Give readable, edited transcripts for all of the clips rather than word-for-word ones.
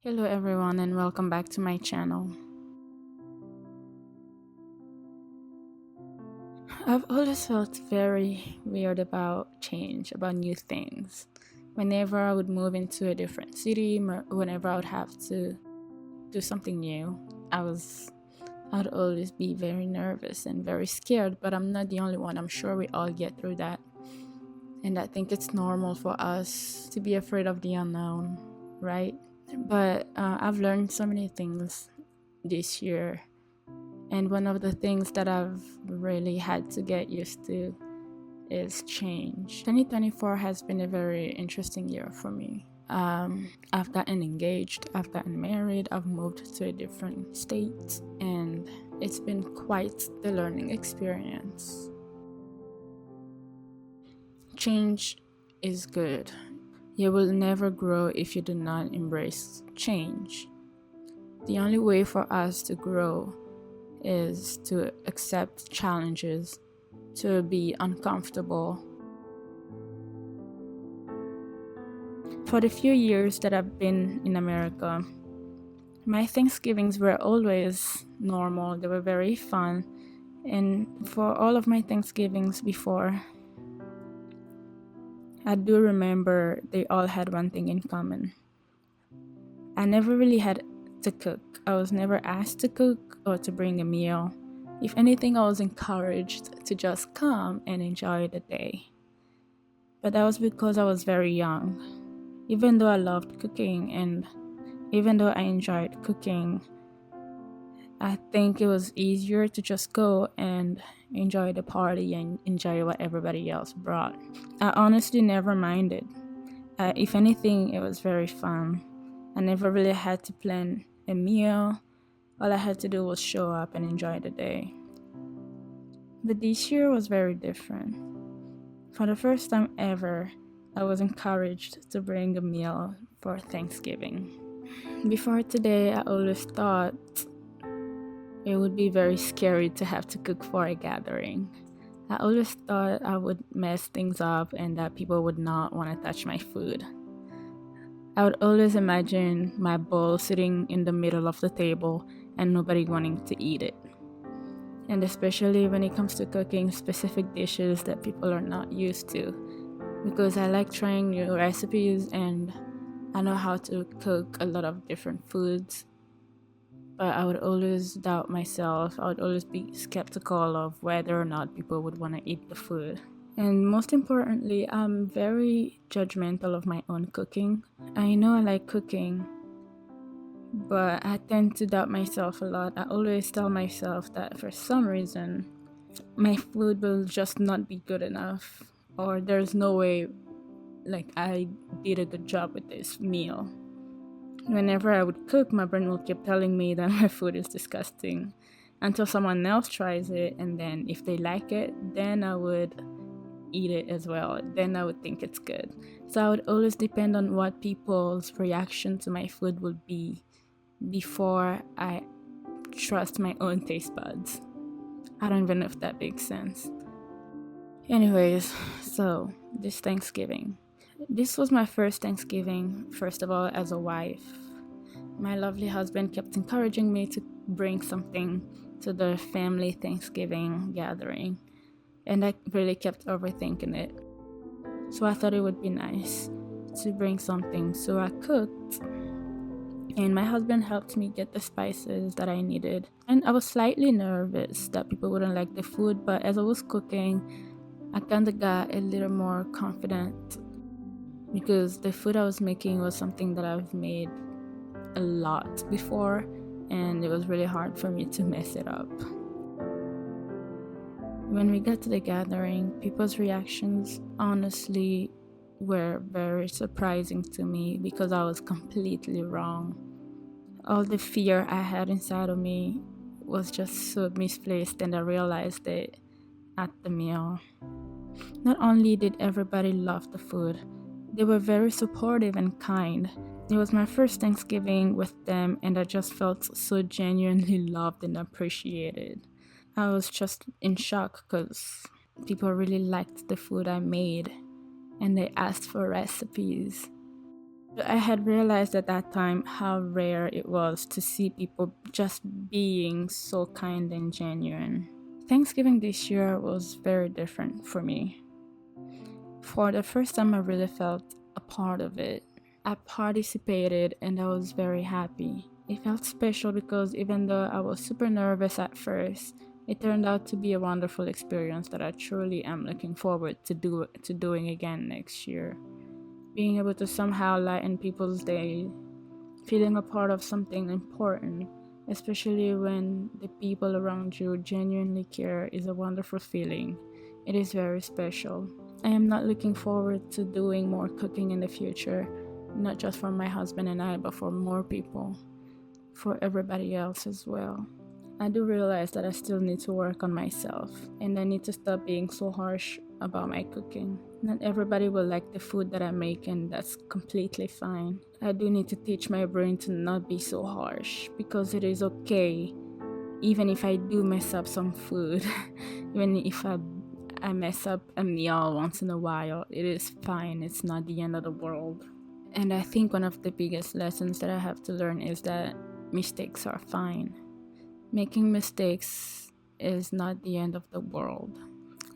Hello everyone and welcome back to my channel. I've always felt very weird about change, about new things. Whenever I would move into a different city, whenever I would have to do something new, I'd always be very nervous and very scared, but I'm not the only one. I'm sure we all get through that. And I think it's normal for us to be afraid of the unknown, right? But I've learned so many things this year. And one of the things that I've really had to get used to is change. 2024 has been a very interesting year for me. I've gotten engaged, I've gotten married, I've moved to a different state, and it's been quite the learning experience. Change is good. You will never grow if you do not embrace change. The only way for us to grow is to accept challenges, to be uncomfortable. For the few years that I've been in America, my Thanksgivings were always normal, they were very fun. And for all of my Thanksgivings before, I do remember they all had one thing in common. I never really had to cook. I was never asked to cook or to bring a meal. If anything, I was encouraged to just come and enjoy the day. But that was because I was very young. Even though I loved cooking and even though I enjoyed cooking, I think it was easier to just go and enjoy the party and enjoy what everybody else brought. I honestly never minded. If anything, it was very fun. I never really had to plan a meal. All I had to do was show up and enjoy the day. But this year was very different. For the first time ever, I was encouraged to bring a meal for Thanksgiving. Before today, I always thought it would be very scary to have to cook for a gathering. I always thought I would mess things up and that people would not want to touch my food. I would always imagine my bowl sitting in the middle of the table and nobody wanting to eat it. And especially when it comes to cooking specific dishes that people are not used to, because I like trying new recipes and I know how to cook a lot of different foods. But I would always doubt myself. I would always be skeptical of whether or not people would want to eat the food. And most importantly, I'm very judgmental of my own cooking. I know I like cooking, but I tend to doubt myself a lot. I always tell myself that for some reason, my food will just not be good enough, or there's no way I did a good job with this meal. Whenever I would cook, my brain will keep telling me that my food is disgusting until someone else tries it, and then if they like it, then I would eat it as well. Then I would think it's good. So I would always depend on what people's reaction to my food would be before I trust my own taste buds. I don't even know if that makes sense. Anyways, so this Thanksgiving. This was my first Thanksgiving, first of all, as a wife. My lovely husband kept encouraging me to bring something to the family Thanksgiving gathering, and I really kept overthinking it. So I thought it would be nice to bring something. So I cooked, and my husband helped me get the spices that I needed. And I was slightly nervous that people wouldn't like the food, but as I was cooking, I kind of got a little more confident because the food I was making was something that I've made a lot before, and it was really hard for me to mess it up. When we got to the gathering, people's reactions honestly were very surprising to me because I was completely wrong. All the fear I had inside of me was just so misplaced, and I realized it at the meal. Not only did everybody love the food, they were very supportive and kind. It was my first Thanksgiving with them, and I just felt so genuinely loved and appreciated. I was just in shock because people really liked the food I made and they asked for recipes. I had realized at that time how rare it was to see people just being so kind and genuine. Thanksgiving this year was very different for me. For the first time, I really felt a part of it. I participated and I was very happy. It felt special because even though I was super nervous at first, it turned out to be a wonderful experience that I truly am looking forward to doing again next year. Being able to somehow lighten people's day, feeling a part of something important, especially when the people around you genuinely care, is a wonderful feeling. It is very special. I am not looking forward to doing more cooking in the future, not just for my husband and I, but for more people, for everybody else as well. I do realize that I still need to work on myself, and I need to stop being so harsh about my cooking. Not everybody will like the food that I make, and that's completely fine. I do need to teach my brain to not be so harsh, because it is okay, even if I do mess up some food, even if I mess up a meal once in a while, it is fine. It's not the end of the world. And I think one of the biggest lessons that I have to learn is that mistakes are fine. Making mistakes is not the end of the world.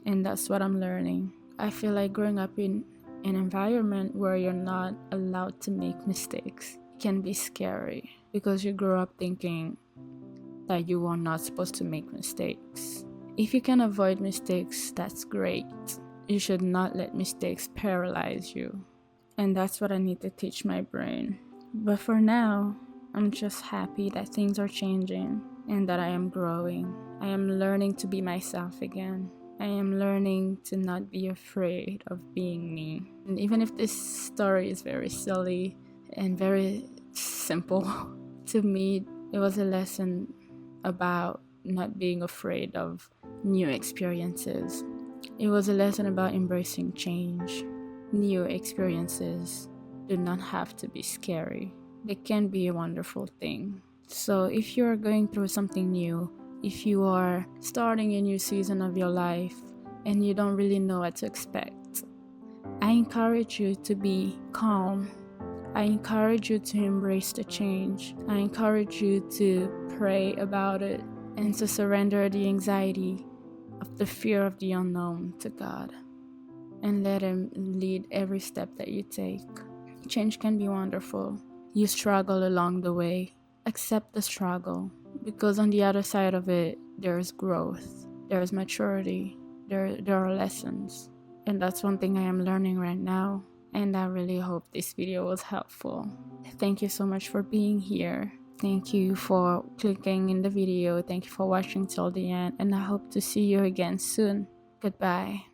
And that's what I'm learning. I feel like growing up in an environment where you're not allowed to make mistakes can be scary, because you grow up thinking that you are not supposed to make mistakes. If you can avoid mistakes, that's great. You should not let mistakes paralyze you. And that's what I need to teach my brain. But for now, I'm just happy that things are changing and that I am growing. I am learning to be myself again. I am learning to not be afraid of being me. And even if this story is very silly and very simple, to me, it was a lesson about not being afraid of new experiences. It was a lesson about embracing change. New experiences do not have to be scary. They can be a wonderful thing. So if you're going through something new, if you are starting a new season of your life and you don't really know what to expect, I encourage you to be calm. I encourage you to embrace the change. I encourage you to pray about it and to surrender the anxiety of the fear of the unknown to God and let Him lead every step that you take. Change can be wonderful. You struggle along the way. Accept the struggle, because on the other side of it, there is growth, there is maturity, there are lessons. And that's one thing I am learning right now. And I really hope this video was helpful. Thank you so much for being here. Thank you for clicking in the video. Thank you for watching till the end. And I hope to see you again soon. Goodbye.